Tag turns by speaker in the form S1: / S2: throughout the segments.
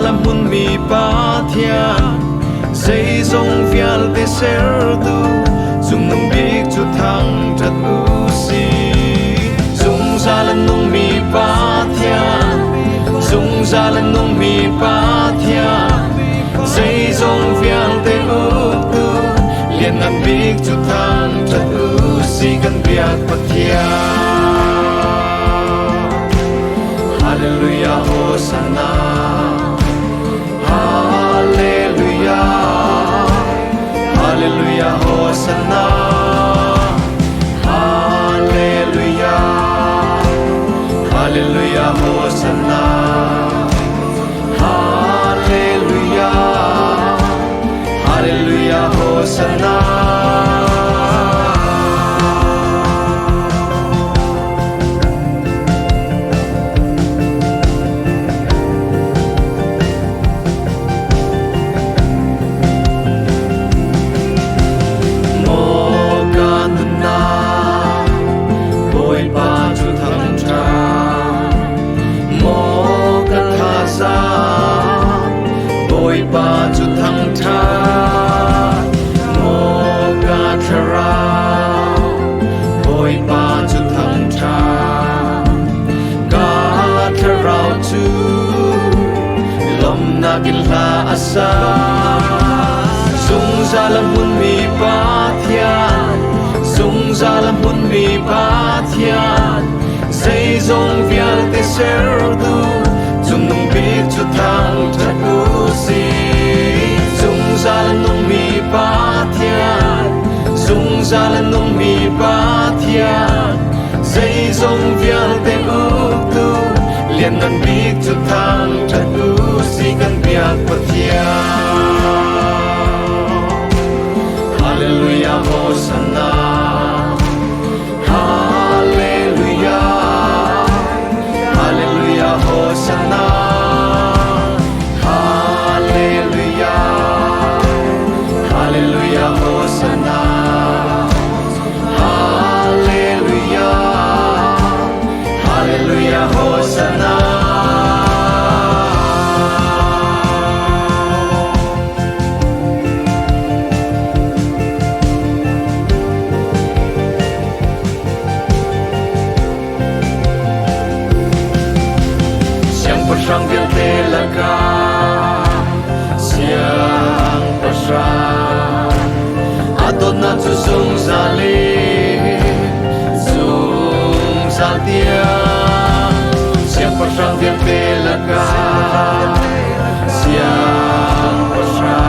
S1: làm hun mi ba thian dây dòng vial te ser tu dùng nung big chu thang thật u si dùng ra lần nung mi ba thian dùng ra lần nung mi ba thian dây dòng vial te u tu liền ngăn big chu thang thật u si kan biak pathian. Hallelujah, Hosanna, Hallelujah, Hallelujah, Hosanna, Hallelujah, Hallelujah, Hosanna, Hallelujah, Hallelujah, Hosanna. Ba chu thăng tha mo ga thara boy ba chu thăng tha ga thara chu lom na gil la asa sung za lam hun mi ba thian sung za lam hun mi ba thian dây dòng vial te ser du zum nung big chu thang thật u si dung ra lần nung mi ba thian dung ra lần nung mi ba thian dây dòng vial te u tu liền ngăn big chu thang thật u si kan biak pathian. Hallelujah, Hosanna, Hallelujah, Hallelujah, Hosanna, Hallelujah, Hallelujah, Hosanna, Hallelujah, Hallelujah, Hosanna. Sang vial te laga siang pasra adon na chu sung zali sung saltia siang pasang vial te laga siang pasra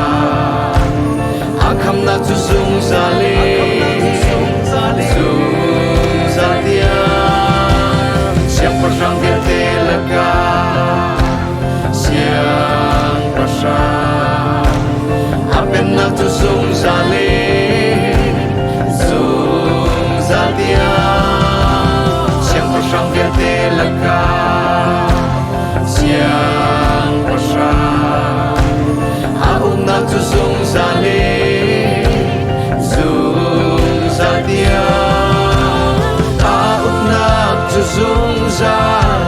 S1: akham na chu sung zali sung saltia siang pasang vial te laga siang pasra apen na tu sung zali sung zalia siang pasang vial te laga siang pasra aum na tu sung zali sung zalia aum na tu sung zal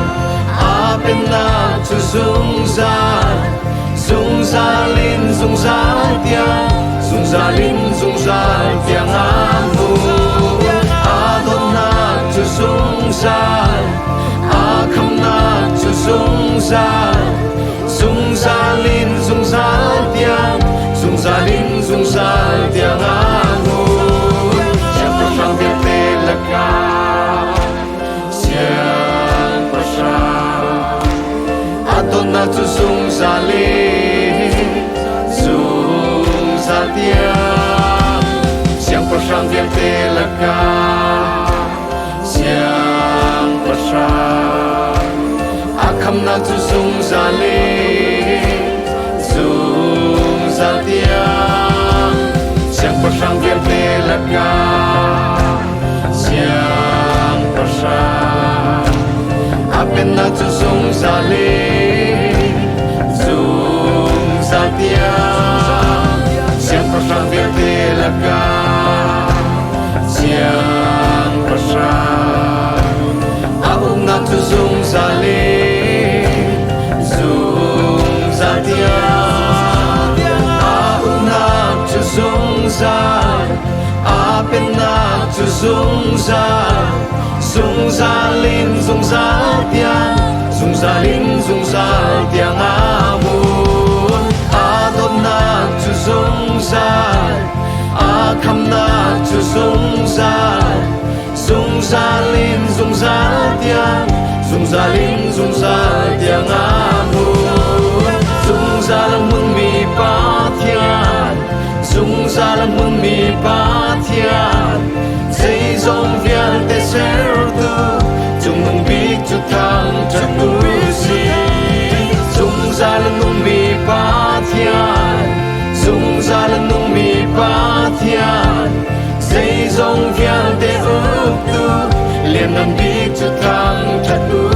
S1: apen na tu sung zalin sung zal tiang sung zalin sung zal tiang amu adon na tu sung zal akham na tu sung zal sung zalin sung zal tiang sung zalin sung zal tiang amu siang pasang vial te laga siang pasra adon na tu sung zali sung zalia siang pasang vial te laga siang pasra akham na tu sung zali sung zalia siang pasang vial te laga siang pasra apen na tu sung zali sung zalia siang pasang vial te laga siang pasra aum na tu sung zali sung zalia gian apen na chu sung za lin sung za tiang amun adop na chu sung akham na chu sung za lin sung za lin sung za tiang amun sung za lam mun mi pa thian sung za lam mun mi pa thian xây dòng vian te ser tu chung mung bi chu thang cha tu si sung za lam mun mi pa thian sung za lam mun mi pa thian xây dòng vian te tu liền nam bi chu thang cha tu